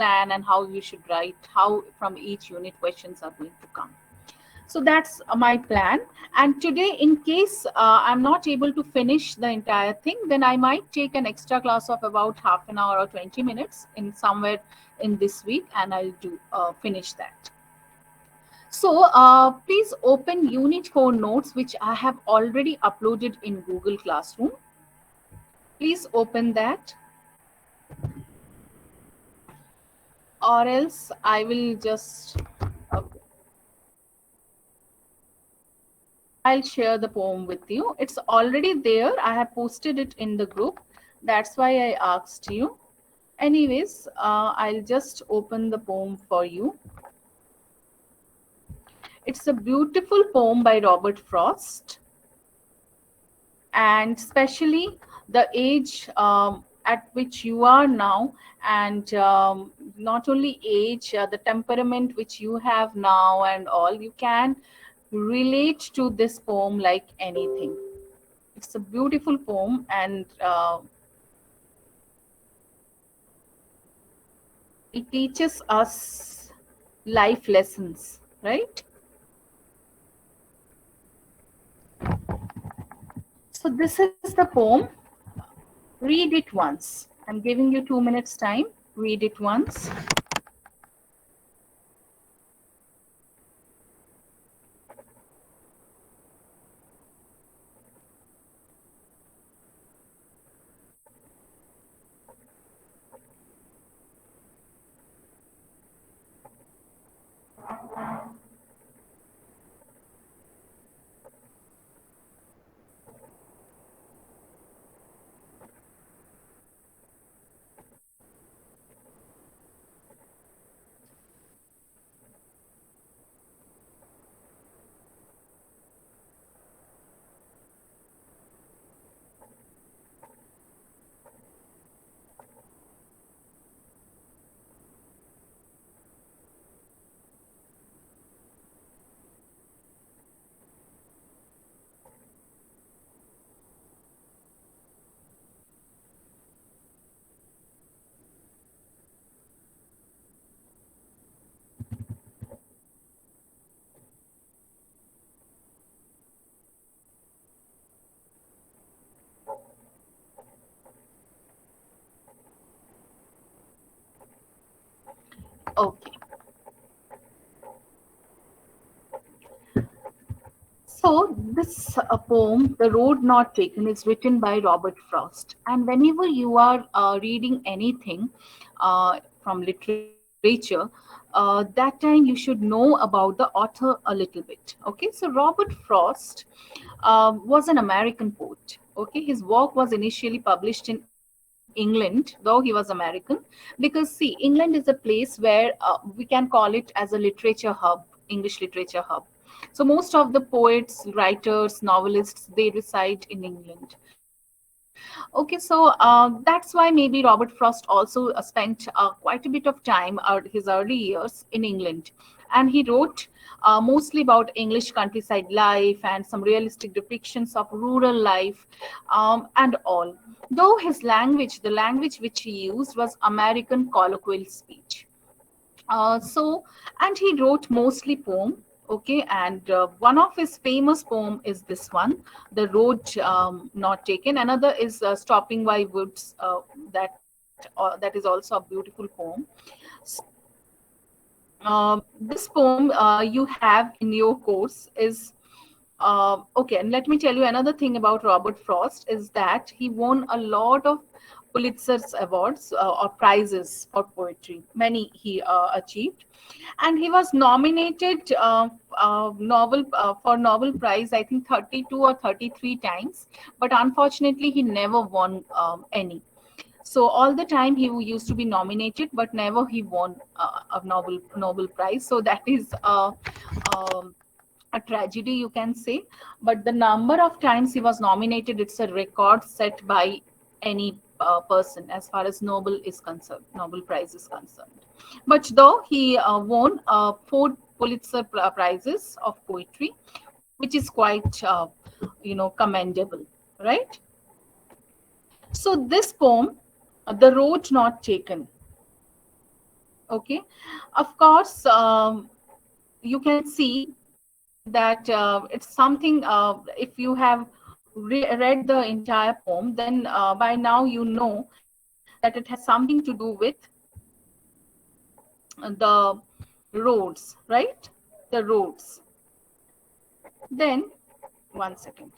plan and how you should write, how from each unit questions are going to come. So that's my plan. And today, in case I'm not able to finish the entire thing, then I might take an extra class of about half an hour or 20 minutes in somewhere in this week, and I'll do finish that. So please open Unit 4 notes, which I have already uploaded in Google Classroom. Please open that, or else I will just I'll share the poem with you. It's already there. I have posted it in the group. That's why I asked you. Anyways, I'll just open the poem for you. It's a beautiful poem by Robert Frost, and especially the age at which you are now, and not only age, the temperament which you have now, and all, you can relate to this poem like anything. It's a beautiful poem, and it teaches us life lessons, right? So this is the poem. Read it once. I'm giving you 2 minutes time. Read it once. Okay. So this poem, The Road Not Taken, is written by Robert Frost. And whenever you are reading anything from literature, that time you should know about the author a little bit. Okay, so Robert Frost was an American poet. Okay, his work was initially published in England, though he was American, because see, England is a place where we can call it as a literature hub, English literature hub. So most of the poets, writers, novelists, they reside in England. Okay, so that's why maybe Robert Frost also spent quite a bit of time, his early years, in England. And he wrote mostly about English countryside life and some realistic depictions of rural life, and all. Though his language, the language which he used was American colloquial speech. So, and he wrote mostly poem. Okay, and one of his famous poem is this one, The Road Not Taken. Another is Stopping by Woods. That is also a beautiful poem. This poem you have in your course is okay. And let me tell you another thing about Robert Frost is that he won a lot of Pulitzer's awards or prizes for poetry. Many he achieved, and he was nominated novel for Nobel Prize, I think 32 or 33 times, but unfortunately he never won any. So all the time he used to be nominated, but never he won a Nobel Prize. So that is um, a tragedy, you can say. But the number of times he was nominated, it's a record set by any person as far as Nobel Prize is concerned. But though he won 4 Pulitzer prizes of poetry, which is quite commendable, right? So this poem, The Road Not Taken, Okay, of course, you can see that it's something, if you have read the entire poem, then by now you know that it has something to do with the roads, right? The roads. Then, one second.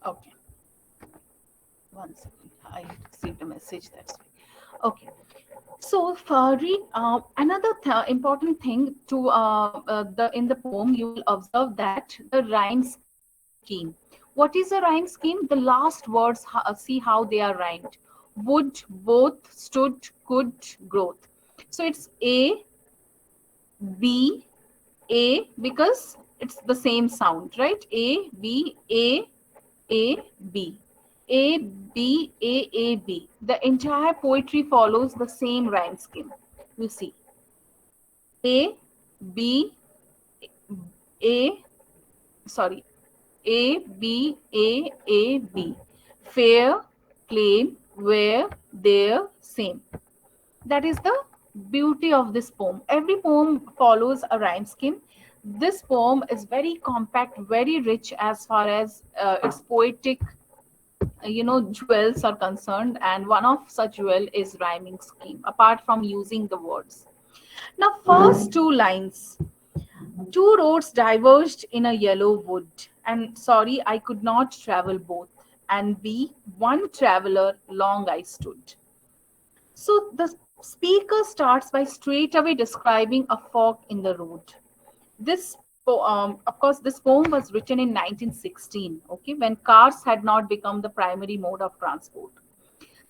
Okay, one second. I received a message. That's why. Okay. So, read another important thing to the in the poem. You will observe that the rhyme scheme. What is a rhyme scheme? The last words. See how they are rhymed. Would, both, stood, could, growth. So it's B, A, because it's the same sound, right? A, B, A, B. A, B, A, B. The entire poetry follows the same rhyme scheme. You see, A, B, A, sorry, A, B, A, B. Fair, claim, where, there, same. That is the beauty of this poem. Every poem follows a rhyme scheme. This poem is very compact, very rich as far as its poetic, jewels are concerned, and one of such jewel is rhyming scheme. Apart from using the words, now first two lines. Two roads diverged in a yellow wood, and sorry, I could not travel both. And be one traveler long I stood. So the speaker starts by straight away describing a fork in the road. Of course, this poem was written in 1916, okay, when cars had not become the primary mode of transport.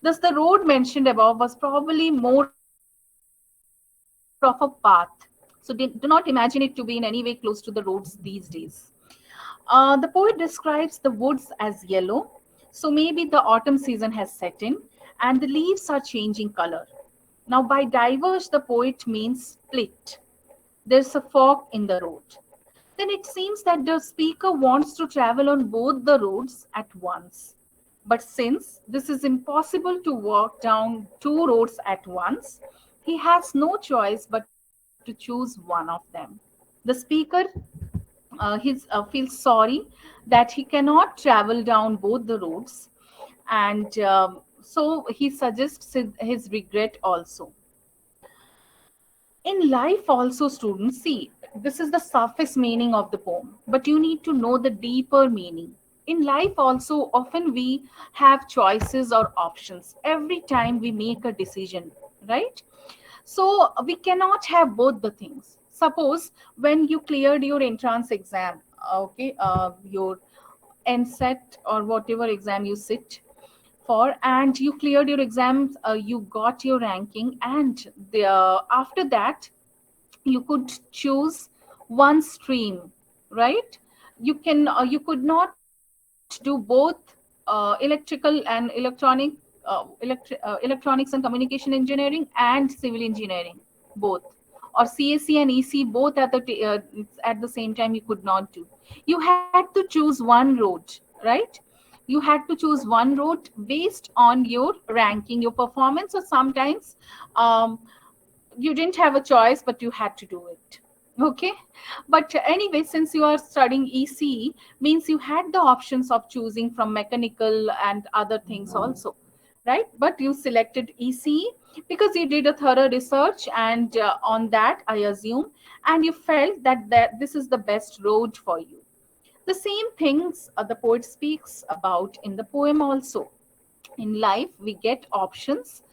Thus, the road mentioned above was probably more of a path. So, do not imagine it to be in any way close to the roads these days. The poet describes the woods as yellow, so maybe the autumn season has set in and the leaves are changing color. Now, by diverge, the poet means split. There's a fork in the road. Then it seems that the speaker wants to travel on both the roads at once. But since this is impossible to walk down two roads at once, he has no choice but to choose one of them. The speaker feels sorry that he cannot travel down both the roads, and so he suggests his regret also. In life also, students, see, this is the surface meaning of the poem, but you need to know the deeper meaning. In life also, often we have choices or options every time we make a decision, right? So we cannot have both the things. Suppose when you cleared your entrance exam, okay, your NSET or whatever exam you sit for, and you cleared your exams, you got your ranking, and after that you could choose one stream, right? You could not do both electrical and electronics and communication engineering and civil engineering, both, or CSE and EC both at the same time. You could not do. You had to choose one road, right? You had to choose one road based on your ranking, your performance, or sometimes um, you didn't have a choice but you had to do it. Okay, but anyway, since you are studying ECE, means you had the options of choosing from mechanical and other things also, right? But you selected ECE because you did a thorough research, and on that I assume, and you felt that this is the best road for you. The same things the poet speaks about in the poem also. In life we get options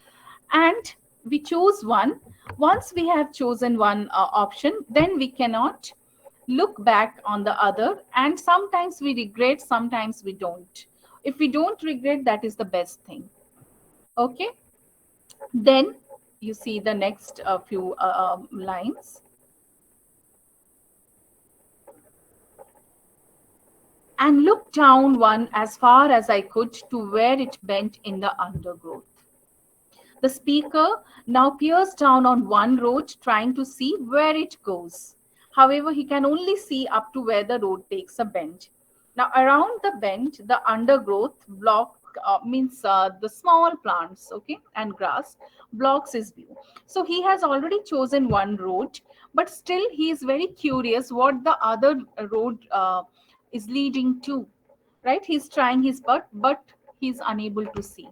and we choose one. Once we have chosen one option, then we cannot look back on the other, and sometimes we regret, sometimes we don't. If we don't regret, that is the best thing. Okay, then you see the next few lines. and looked down one as far as I could to where it bent in the undergrowth. The speaker now peers down on one road, trying to see where it goes. However, he can only see up to where the road takes a bend. Now, around the bend, the undergrowth block means the small plants, okay, and grass blocks his view. So he has already chosen one road, but still he is very curious what the other road is leading to. Right? He's trying his best, but he's unable to see.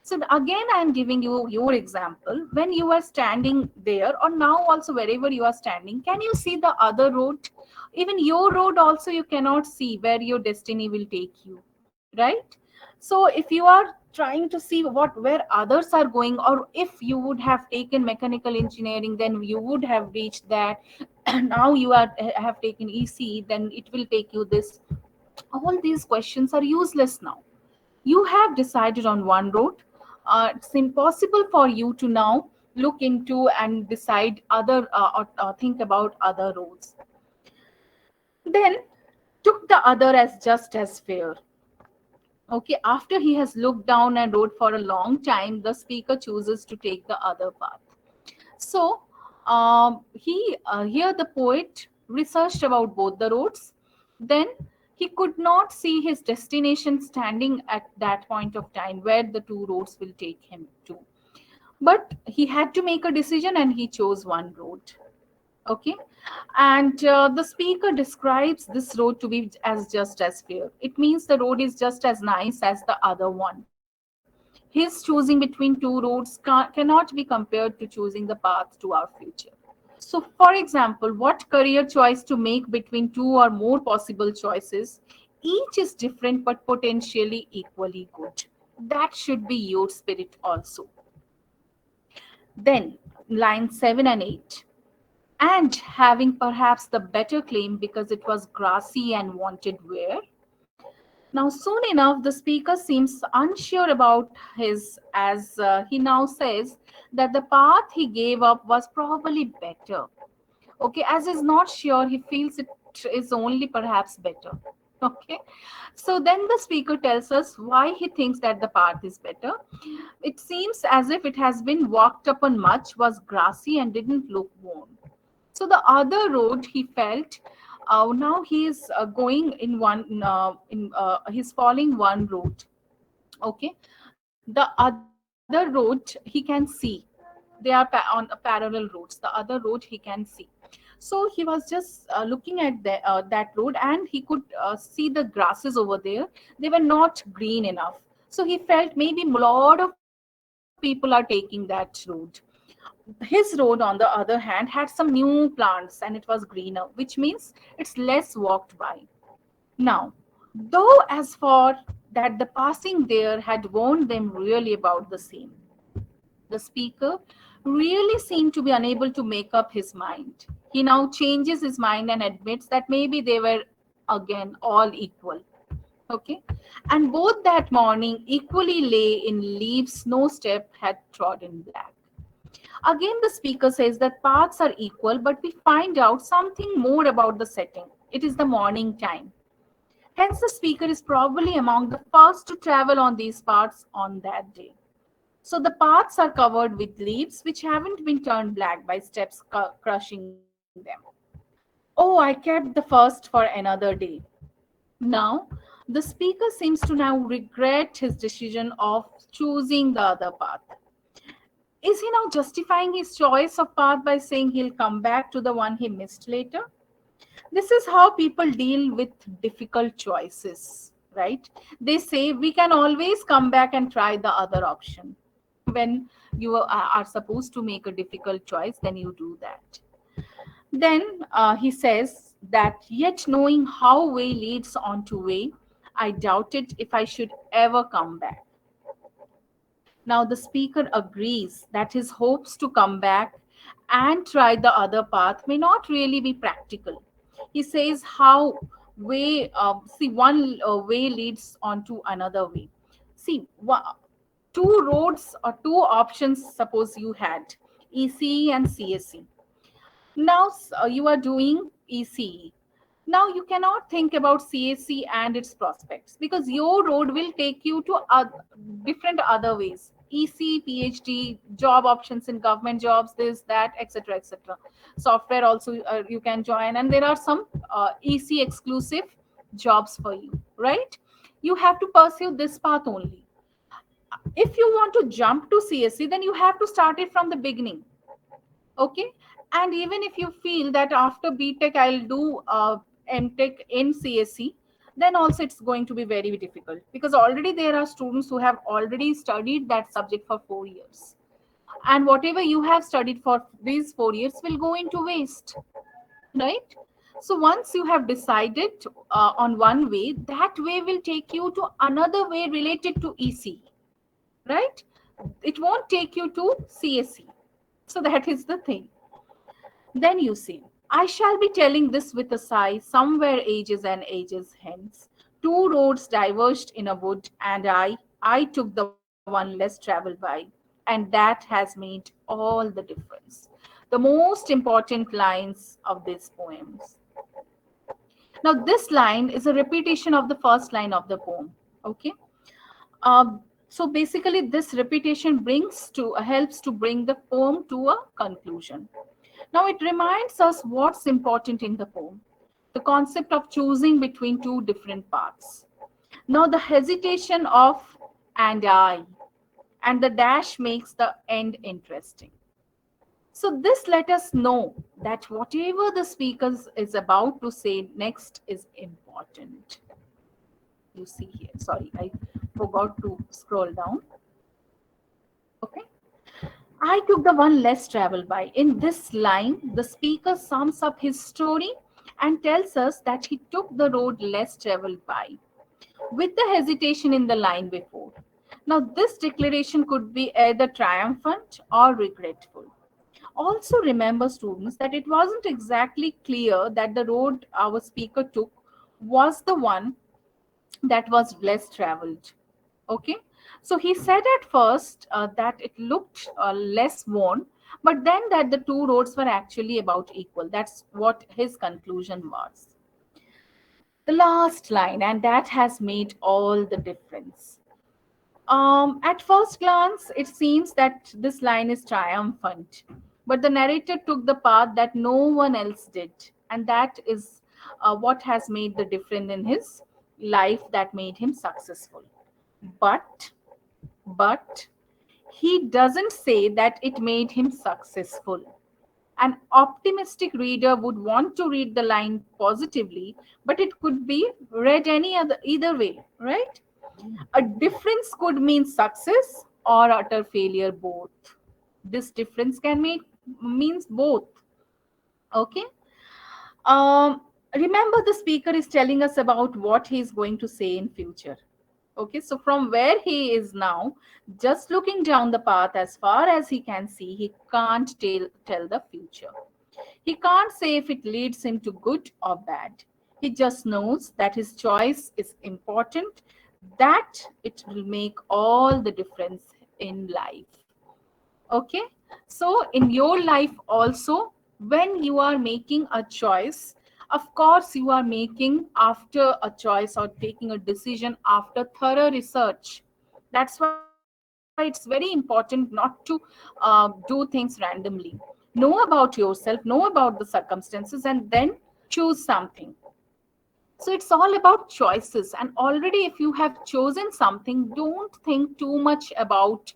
So again, I am giving you your example. When you are standing there, or now also wherever you are standing, can you see the other road? Even your road also you cannot see where your destiny will take you, right? So if you are trying to see what where others are going, or if you would have taken mechanical engineering, then you would have reached that. And now you are have taken EC, then it will take you this. All these questions are useless now. You have decided on one road. It's impossible for you to now look into and decide other or think about other roads. Then took the other as just as fair. Okay, after he has looked down and rode for a long time, the speaker chooses to take the other path. So he here the poet researched about both the roads. Then he could not see his destination standing at that point of time where the two roads will take him to. But he had to make a decision and he chose one road. Okay, and the speaker describes this road to be as just as fair. It means the road is just as nice as the other one. His choosing between two roads cannot be compared to choosing the path to our future. So, for example, what career choice to make between two or more possible choices? Each is different but potentially equally good. That should be your spirit also. Then, line 7 and 8. And having perhaps the better claim because it was grassy and wanted wear. Now, soon enough, the speaker seems unsure about his, as he now says that the path he gave up was probably better. Okay, as he's not sure, he feels it is only perhaps better. Okay, so then the speaker tells us why he thinks that the path is better. It seems as if it has been walked upon much, was grassy, and didn't look worn. So the other road he felt, now he is going in one in he's following one road. Okay, the other road he can see. They are on parallel roads. The other road he can see. So he was just looking at that road, and he could see the grasses over there. They were not green enough. So he felt maybe a lot of people are taking that road. His road, on the other hand, had some new plants and it was greener, which means it's less walked by. Now, though as for that the passing there had warned them really about the same. The speaker really seemed to be unable to make up his mind. He now changes his mind and admits that maybe they were again all equal. Okay. And both that morning equally lay in leaves no step had trodden black. Again, the speaker says that paths are equal, but we find out something more about the setting. It is the morning time. Hence, the speaker is probably among the first to travel on these paths on that day. So the paths are covered with leaves which haven't been turned black by steps crushing them. Oh, I kept the first for another day. Now, the speaker seems to now regret his decision of choosing the other path. Is he now justifying his choice of path by saying he'll come back to the one he missed later? This is how people deal with difficult choices, right? They say we can always come back and try the other option. When you are supposed to make a difficult choice, then you do that. Then he says that yet knowing how way leads on to way, I doubted if I should ever come back. Now, the speaker agrees that his hopes to come back and try the other path may not really be practical. He says how one way leads on to another way. See, two roads or two options, suppose you had ECE and CSE. Now you are doing ECE. Now you cannot think about CAC and its prospects because your road will take you to different other ways. EC, PhD, job options in government jobs, this, that, etc., etc. Software also you can join, and there are some EC exclusive jobs for you, right? You have to pursue this path only. If you want to jump to CSC, then you have to start it from the beginning. Okay. And even if you feel that after BTech I'll do MTech in CSC, then also it's going to be very difficult because already there are students who have already studied that subject for 4 years. And whatever you have studied for these 4 years will go into waste, right? So once you have decided on one way, that way will take you to another way related to EC, right? It won't take you to CSC. So that is the thing. Then you see, I shall be telling this with a sigh, somewhere ages and ages hence. Two roads diverged in a wood, and I took the one less traveled by, and that has made all the difference. The most important lines of these poems. Now, this line is a repetition of the first line of the poem. Okay. So basically, this repetition helps to bring the poem to a conclusion. Now, it reminds us what's important in the poem, the concept of choosing between two different paths. Now, the hesitation of and I, and the dash makes the end interesting. So, this let us know that whatever the speaker is about to say next is important. You see here, sorry, I forgot to scroll down. Okay. I took the one less traveled by. In this line, the speaker sums up his story and tells us that he took the road less traveled by, with the hesitation in the line before. Now, this declaration could be either triumphant or regretful. Also, remember, students, that it wasn't exactly clear that the road our speaker took was the one that was less traveled. Okay. So he said at first that it looked less worn, but then that the two roads were actually about equal. That's what his conclusion was. The last line, and that has made all the difference. At first glance, it seems that this line is triumphant, but the narrator took the path that no one else did, and that is what has made the difference in his life, that made him successful. But, but he doesn't say that it made him successful. An optimistic reader would want to read the line positively, but it could be read any other either way, right? A difference could mean success or utter failure both. This difference can make means both. Okay. Um, Remember, the speaker is telling us about what he is going to say in future. Okay, so from where he is now, just looking down the path as far as he can see, he can't tell the future. He can't say if it leads him to good or bad. He just knows that his choice is important, that it will make all the difference in life. Okay. So in your life also, when you are making a choice, of course you are making after a choice or taking a decision after thorough research. That's why it's very important not to do things randomly. Know about yourself, know about the circumstances, and then choose something. So it's all about choices. And already, if you have chosen something, don't think too much about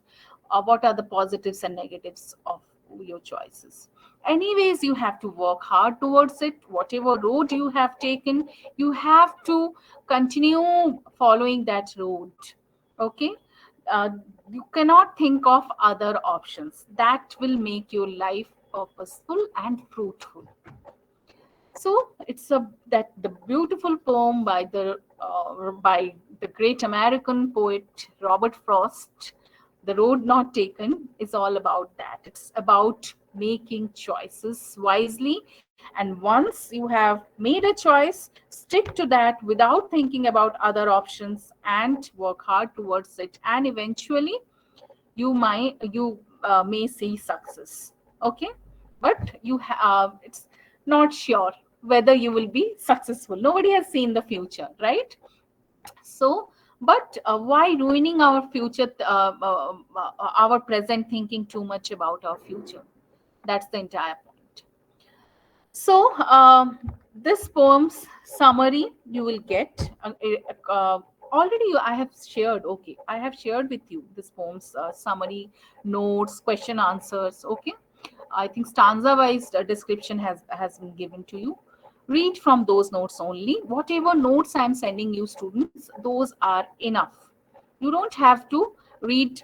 what are the positives and negatives of your choices. Anyways, you have to work hard towards it. Whatever road you have taken, you have to continue following that road. Okay. Uh, you cannot think of other options that will make your life purposeful and fruitful. So it's a that the beautiful poem by the great American poet Robert Frost, "The Road Not Taken," is all about that. It's about making choices wisely, and once you have made a choice, stick to that without thinking about other options and work hard towards it. And eventually, you may see success. Okay, but it's not sure. whether you will be successful. Nobody has seen the future, right? So, but why ruining our future, our present, thinking too much about our future? That's the entire point. So, this poem's summary you will get already. I have shared. Okay, I have shared with you this poem's summary, notes, question answers. Okay, I think stanza-wise description has been given to you. Read from those notes only. Whatever notes I am sending you, students, those are enough. You don't have to read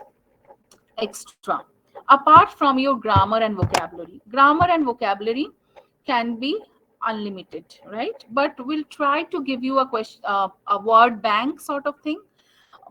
extra. Apart from your grammar and vocabulary, grammar and vocabulary can be unlimited, right? But we'll try to give you a question, a word bank sort of thing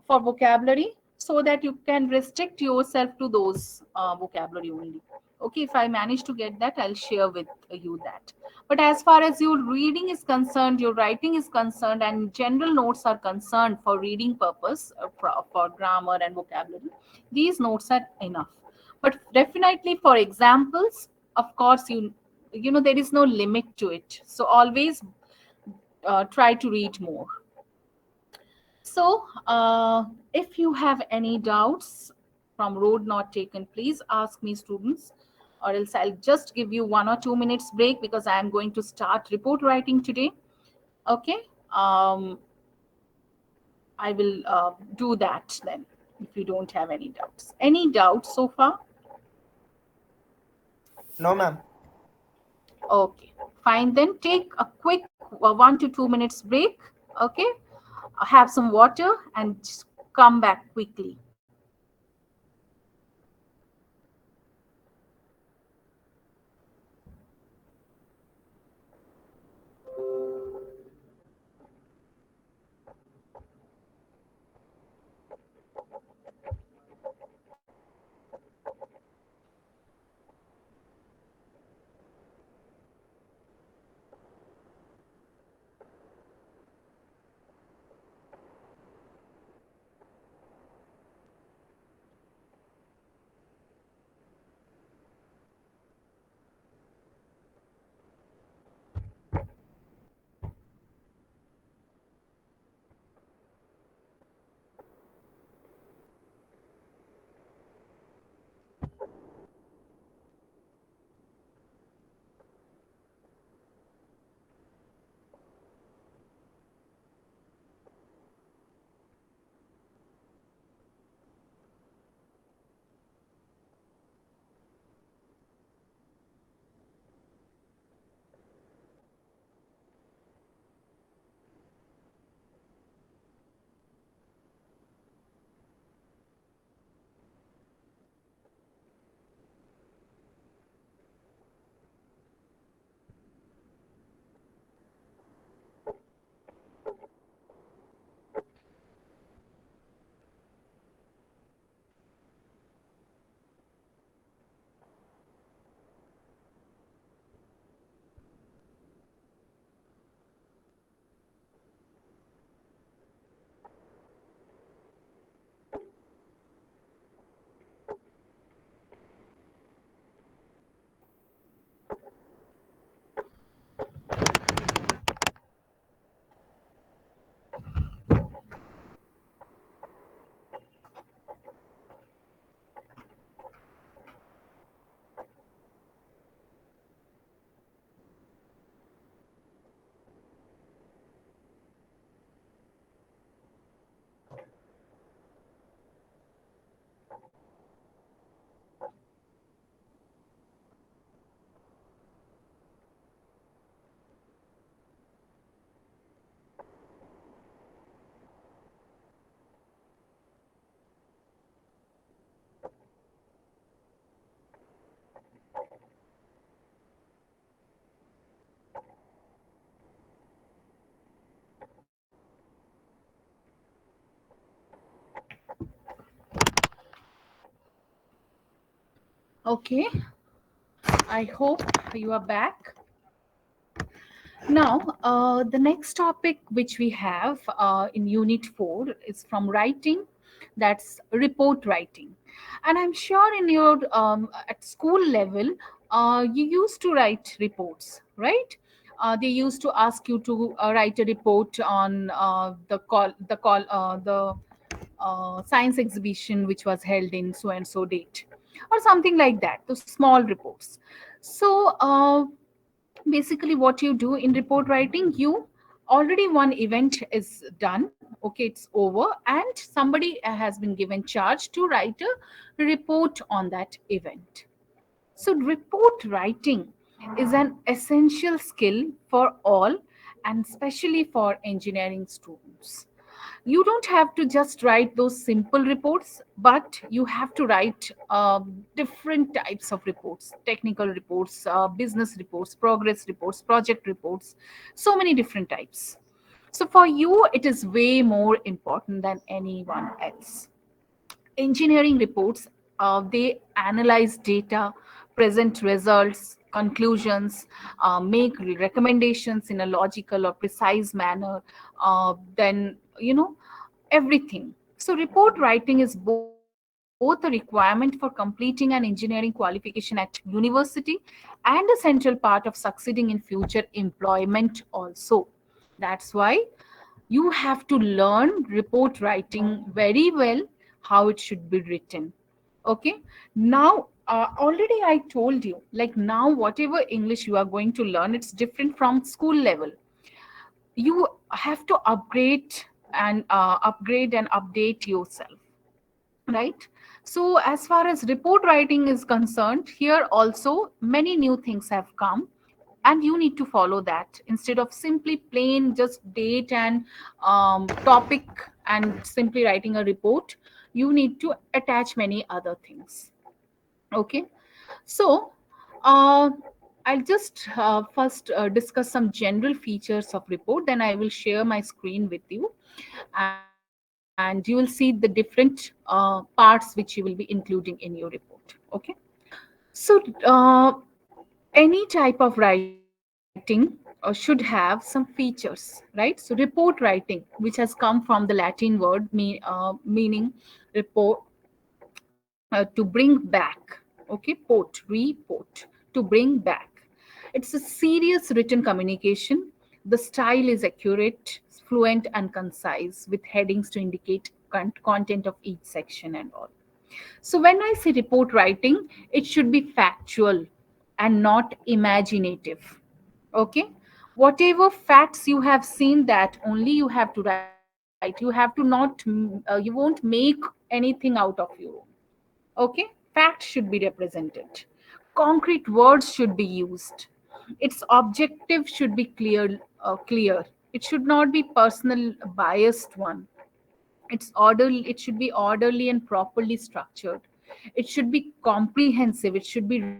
for vocabulary, so that you can restrict yourself to those vocabulary only. Okay, if I manage to get that, I'll share with you that. But as far as your reading is concerned, your writing is concerned, and general notes are concerned for reading purpose, for grammar and vocabulary, these notes are enough. But definitely for examples, of course, you know there is no limit to it, so always try to read more. So, if you have any doubts from road not taken, please ask me, students, or else I'll just give you 1 or 2 minutes break, because I am going to start report writing today. Okay, I will do that then. If you don't have any doubts, so far? No, ma'am. Okay, fine. Then take a quick 1 to 2 minutes break. Okay, have some water and just come back quickly. Okay, I hope you are back. Now, the next topic which we have in Unit 4 is from writing, that's report writing. And I'm sure in your at school level, you used to write reports, right? They used to ask you to write a report on the science exhibition which was held in so and so date, or something like that. Those small reports. So basically, what you do in report writing, you already one event is done. Okay, it's over, and somebody has been given charge to write a report on that event. So, report writing is an essential skill for all, and especially for engineering students. You don't have to just write those simple reports, but you have to write different types of reports: technical reports, business reports, progress reports, project reports, so many different types. So, for you, it is way more important than anyone else. Engineering reports, they analyze data, present results, conclusions, make recommendations in a logical or precise manner, then everything. So report writing is both a requirement for completing an engineering qualification at university and a central part of succeeding in future employment also. That's why you have to learn report writing very well, how it should be written. Okay. Now already I told you, like, now whatever English you are going to learn, it's different from school level. You have to upgrade and update yourself, right? So as far as report writing is concerned, here also many new things have come, and you need to follow that. Instead of simply plain just date and topic and simply writing a report, you need to attach many other things. Okay. So uh, I'll just first discuss some general features of report, then I will share my screen with you, and you will see the different parts which you will be including in your report. Okay. So any type of writing should have some features, right? So report writing, which has come from the Latin word meaning report, to bring back. Okay, report, to bring back. It's a serious written communication. The style is accurate, fluent, and concise, with headings to indicate content of each section and all. So when I say report writing, it should be factual and not imaginative. Okay? Whatever facts you have seen, that only you have to write. You have to not, you won't make anything out of your own. Okay? Facts should be represented. Concrete words should be used. Its objective should be clear. It should not be personal biased one. It should be orderly and properly structured. It should be comprehensive. It should be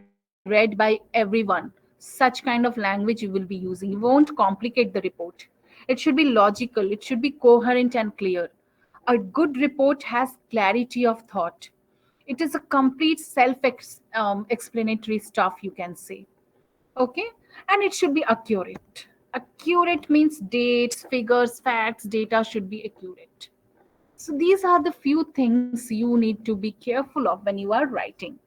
read by everyone. Such kind of language you will be using. You won't complicate the report. It should be logical. It should be coherent and clear. A good report has clarity of thought. It is a complete self explanatory stuff, you can say. Okay. And it should be accurate. Accurate means dates, figures, facts, data should be accurate. So these are the few things you need to be careful of when you are writing.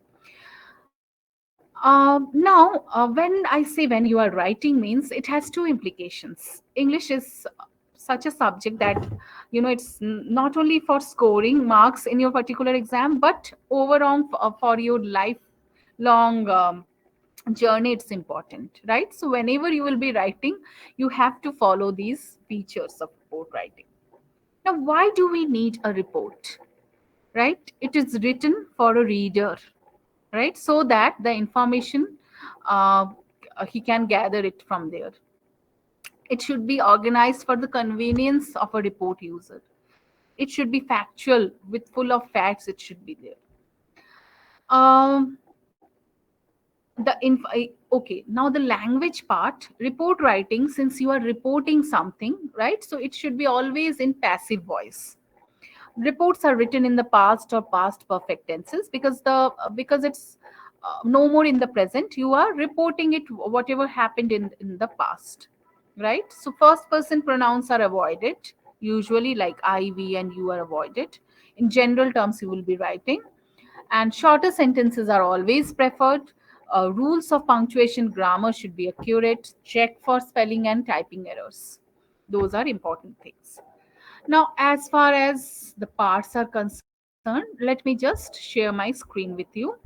Now, when I say when you are writing means, it has two implications. English is such a subject that it's not only for scoring marks in your particular exam, but overall for your lifelong journey, it's important, right? So whenever you will be writing, you have to follow these features of report writing. Now, why do we need a report? Right? It is written for a reader, right? So that the information, uh, he can gather it from there. It should be organized for the convenience of a report user. It should be factual, with full of facts. It should be there. Um, okay, now the language part, report writing, since you are reporting something, right? So it should be always in passive voice. Reports are written in the past or past perfect tenses, because it's no more in the present. You are reporting it, whatever happened in the past, right? So first person pronouns are avoided, usually like I, we, and you are avoided. In general terms, you will be writing, and shorter sentences are always preferred. Rules of punctuation, grammar should be accurate. Check for spelling and typing errors. Those are important things. Now, as far as the parts are concerned, let me just share my screen with you.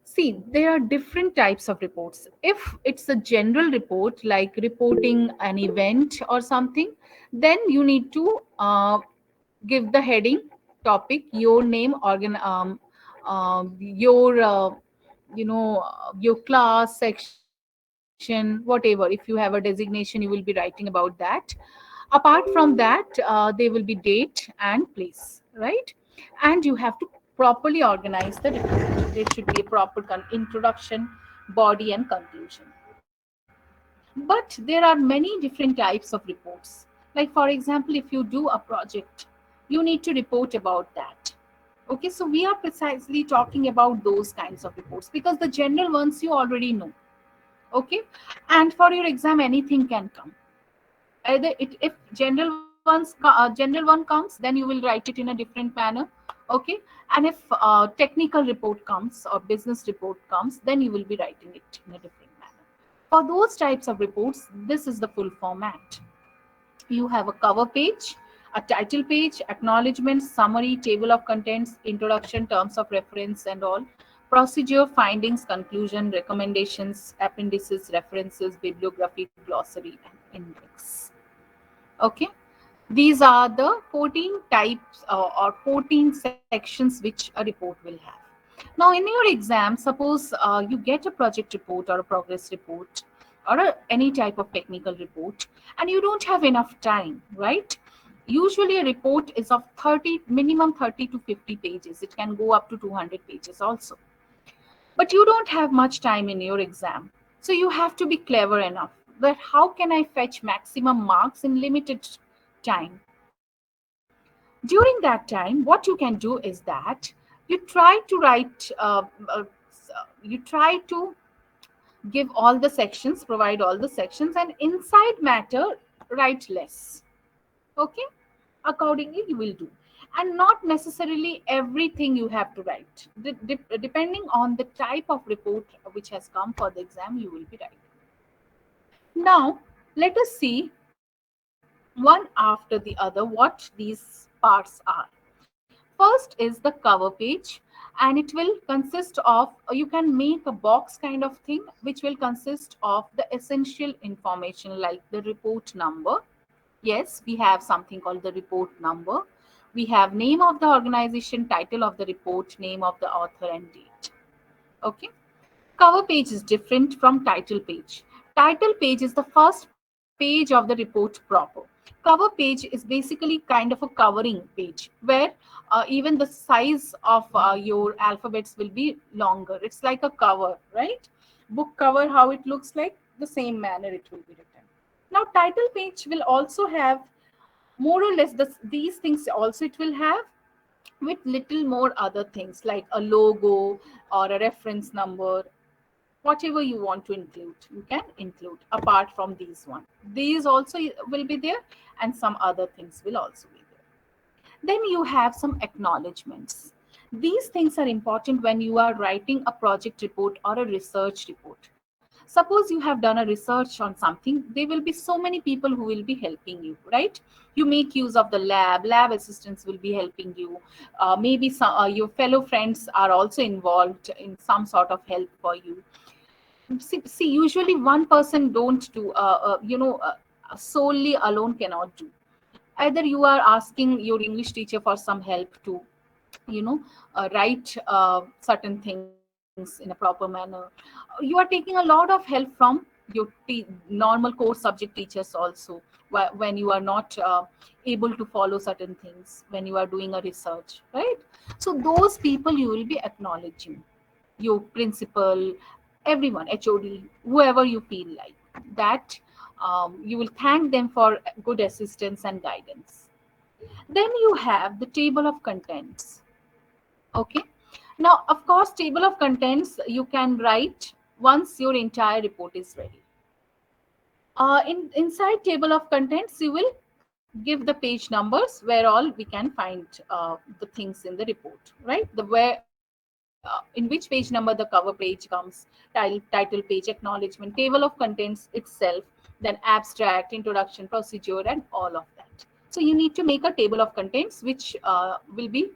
See, there are different types of reports. If it's a general report, like reporting an event or something, then you need to give the heading, topic, your name, your your class, section, whatever. If you have a designation, you will be writing about that. Apart from that, there will be date and place, right? And you have to properly organize the report. There should be a proper introduction, body, and conclusion. But there are many different types of reports. Like, for example, if you do a project, you need to report about that. Okay, so we are precisely talking about those kinds of reports, because the general ones you already know. Okay, and for your exam, anything can come. Either if general one comes, then you will write it in a different manner. Okay, and if technical report comes or business report comes, then you will be writing it in a different manner. For those types of reports, this is the full format. You have a cover page, a title page, acknowledgement, summary, table of contents, introduction, terms of reference, and all. Procedure, findings, conclusion, recommendations, appendices, references, bibliography, glossary, and index. Okay, these are the 14 types or 14 sections which a report will have. Now, in your exam, suppose you get a project report or a progress report or any type of technical report, and you don't have enough time, right? Usually, a report is of 30, minimum 30 to 50 pages. It can go up to 200 pages also. But you don't have much time in your exam. So you have to be clever enough that how can I fetch maximum marks in limited time? During that time, what you can do is that you try to write, you try to give all the sections, provide all the sections, and inside matter, write less. Okay, accordingly you will do, and not necessarily everything you have to write. Depending on the type of report which has come for the exam, you will be writing. Now let us see one after the other what these parts are. First is the cover page, and it will consist of, you can make a box kind of thing which will consist of the essential information like the report number. Yes, we have something called the report number. We have name of the organization, title of the report, name of the author, and date. Okay. Cover page is different from title page. Title page is the first page of the report proper. Cover page is basically kind of a covering page where even the size of your alphabets will be longer. It's like a cover, right? Book cover, how it looks like, the same manner it will be written. Now, title page will also have more or less these things also it will have, with little more other things like a logo or a reference number. Whatever you want to include, you can include apart from these one. These also will be there, and some other things will also be there. Then you have some acknowledgements. These things are important when you are writing a project report or a research report. Suppose you have done a research on something, there will be so many people who will be helping you, right? You make use of the lab assistants will be helping you. Maybe some, your fellow friends are also involved in some sort of help for you. See, usually one person don't do, solely alone cannot do. Either you are asking your English teacher for some help to, you know write certain things in a proper manner. You are taking a lot of help from your normal core subject teachers also, when you are not able to follow certain things, when you are doing a research, right? So those people you will be acknowledging, your principal, everyone, HOD, whoever you feel like that. You will thank them for good assistance and guidance. Then you have the table of contents. Okay. Now, of course, table of contents you can write once your entire report is ready. Inside table of contents, you will give the page numbers where all we can find the things in the report, right? The where in which page number the cover page comes, title page, acknowledgement, table of contents itself, then abstract, introduction, procedure, and all of that. So you need to make a table of contents which will be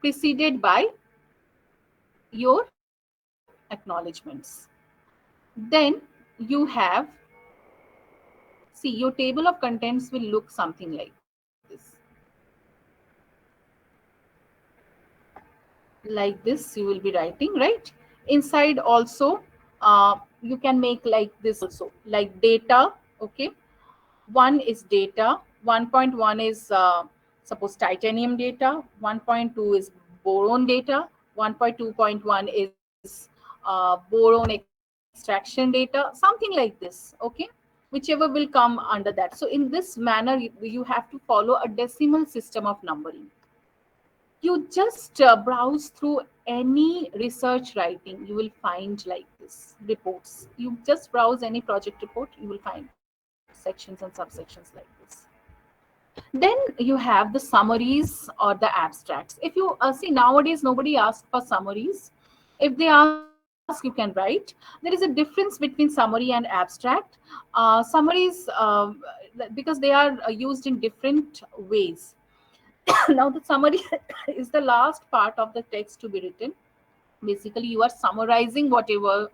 preceded by your acknowledgements. Then you have, see, your table of contents will look something like this. Like this you will be writing, right? Inside also, you can make like this also, like data. Okay, one is data, 1.1 is suppose titanium data, 1.2 is boron data, 1.2.1 is boron extraction data, something like this. Okay, whichever will come under that. So in this manner you have to follow a decimal system of numbering. You just browse through any research writing, you will find like this reports. You just browse any project report, you will find sections and subsections like this. Then you have the summaries or the abstracts. If you see, nowadays nobody asks for summaries. If they ask, you can write. There is a difference between summary and abstract. Summaries, because they are used in different ways. Now the summary is the last part of the text to be written. Basically you are summarizing whatever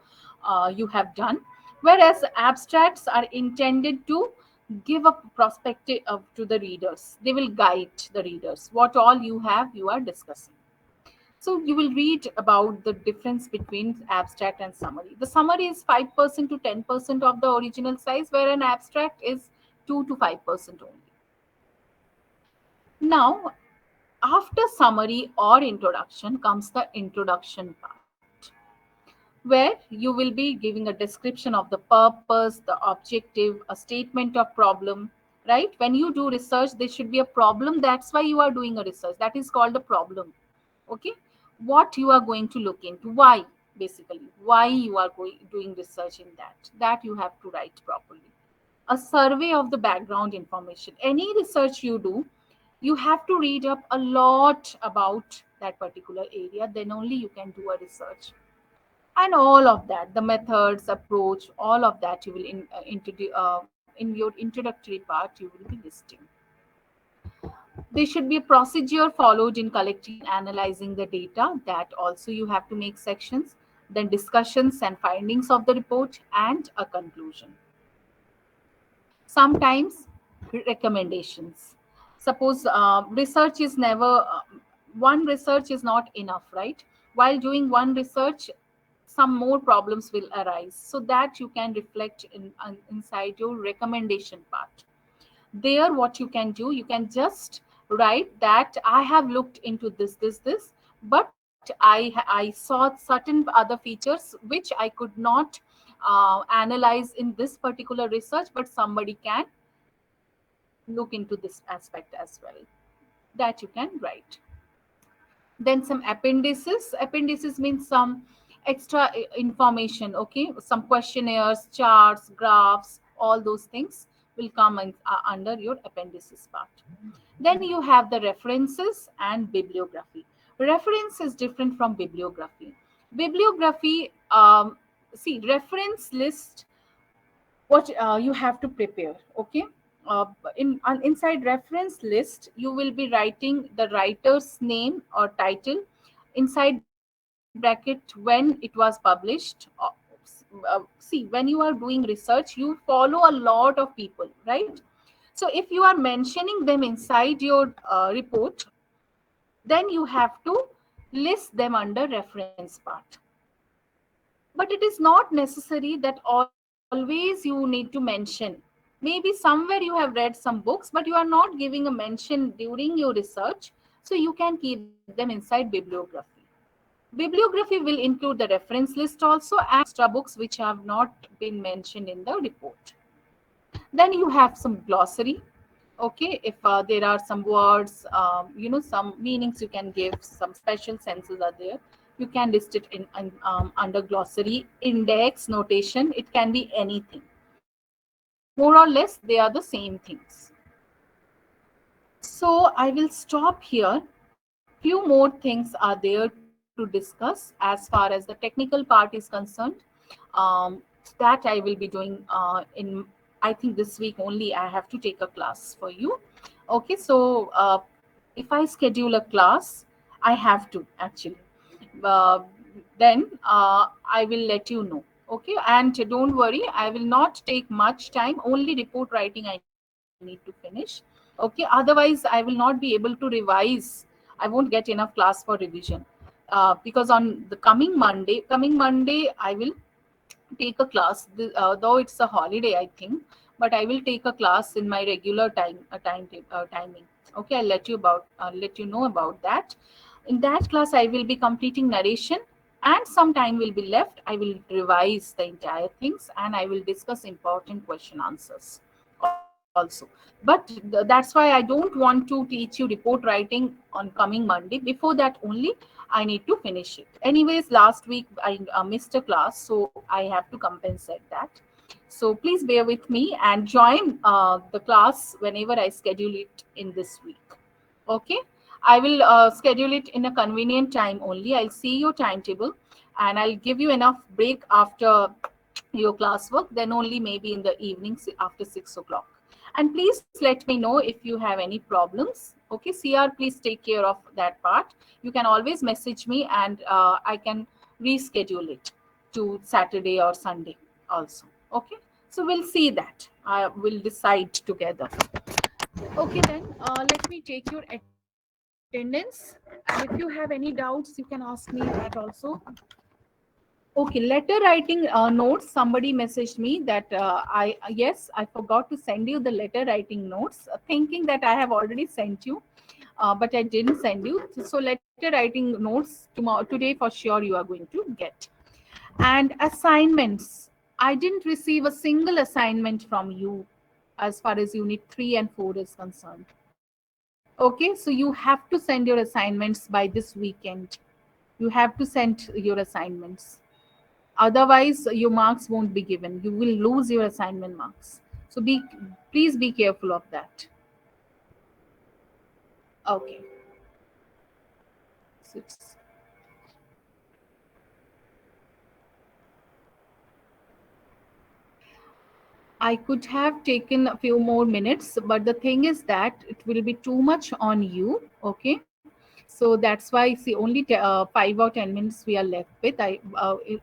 you have done, whereas abstracts are intended to give a perspective to the readers. They will guide the readers what all you have, you are discussing. So you will read about the difference between abstract and summary. The summary is 5% to 10% of the original size, where an abstract is 2 to 5% only. Now, after summary or introduction comes the introduction part, where you will be giving a description of the purpose, the objective, a statement of problem, right? When you do research, there should be a problem. That's why you are doing a research. That is called a problem. Okay. What you are going to look into, why, basically, why you are doing research in that. That you have to write properly. A survey of the background information. Any research you do, you have to read up a lot about that particular area, then only you can do a research. And all of that, the methods, approach, all of that you will in your introductory part you will be listing. There should be a procedure followed in collecting and analyzing the data, that also you have to make sections, then discussions and findings of the report, and a conclusion. Sometimes recommendations. Suppose research is never one research is not enough, right? While doing one research, some more problems will arise, so that you can reflect inside your recommendation part. There what you can do, you can just write that I have looked into this, but I saw certain other features which I could not analyze in this particular research, but somebody can look into this aspect as well. That you can write. Then some appendices means some extra information. Okay, some questionnaires, charts, graphs, all those things will come under your appendices part. Then you have the references and bibliography. Reference is different from bibliography. Bibliography, see, reference list, what you have to prepare. Okay, inside reference list you will be writing the writer's name or title, inside bracket when it was published. See, when you are doing research, you follow a lot of people, right? So if you are mentioning them inside your report, then you have to list them under reference part. But it is not necessary that always you need to mention. Maybe somewhere you have read some books, but you are not giving a mention during your research, so you can keep them inside bibliography. Bibliography will include the reference list also and extra books which have not been mentioned in the report. Then you have some glossary. Okay, if there are some words, some meanings you can give, some special senses are there, you can list it in under glossary. Index, notation, it can be anything. More or less they are the same things. So I will stop here. Few more things are there to discuss. to discuss as far as the technical part is concerned. Um, that I will be doing in, I think this week only. I have to take a class for you. Okay, so if I schedule a class, I have to actually. Uh, then I will let you know. Okay, and don't worry, I will not take much time. Only report writing I need to finish. Okay, otherwise I will not be able to revise. I won't get enough class for revision because on the coming Monday, I will take a class, though it's a holiday, I think, but I will take a class in my regular timing. Okay, I'll let you know about that. In that class, I will be completing narration, and some time will be left. I will revise the entire things, and I will discuss important question answers also. But that's why I don't want to teach you report writing on coming Monday. Before that only, I need to finish it. Anyways, last week I missed a class, so I have to compensate that. So please bear with me and join the class whenever I schedule it in this week. Okay, I will schedule it in a convenient time only. I'll see your timetable, and I'll give you enough break after your classwork. Then only maybe in the evenings after 6 o'clock. And please let me know if you have any problems. Okay, CR, please take care of that part. You can always message me, and I can reschedule it to Saturday or Sunday also. Okay, so we'll see that. I will decide together. Okay, then let me take your attendance. And if you have any doubts, you can ask me that also. Okay, letter writing notes. Somebody messaged me that yes, I forgot to send you the letter writing notes, thinking that I have already sent you, but I didn't send you. So letter writing notes tomorrow, today for sure you are going to get. And assignments. I didn't receive a single assignment from you as far as Unit 3 and 4 is concerned. Okay, so you have to send your assignments by this weekend. You have to send your assignments. Otherwise, your marks won't be given. You will lose your assignment marks. So please be careful of that. Okay. So I could have taken a few more minutes, but the thing is that it will be too much on you. Okay. So that's why, see, only 5 or 10 minutes we are left with.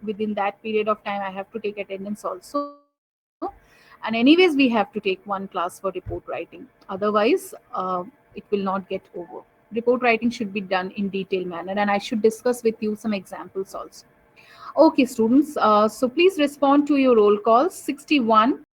Within that period of time, I have to take attendance also. And anyways, we have to take one class for report writing. Otherwise, it will not get over. Report writing should be done in detailed manner, and I should discuss with you some examples also. Okay, students. So please respond to your roll call. 61.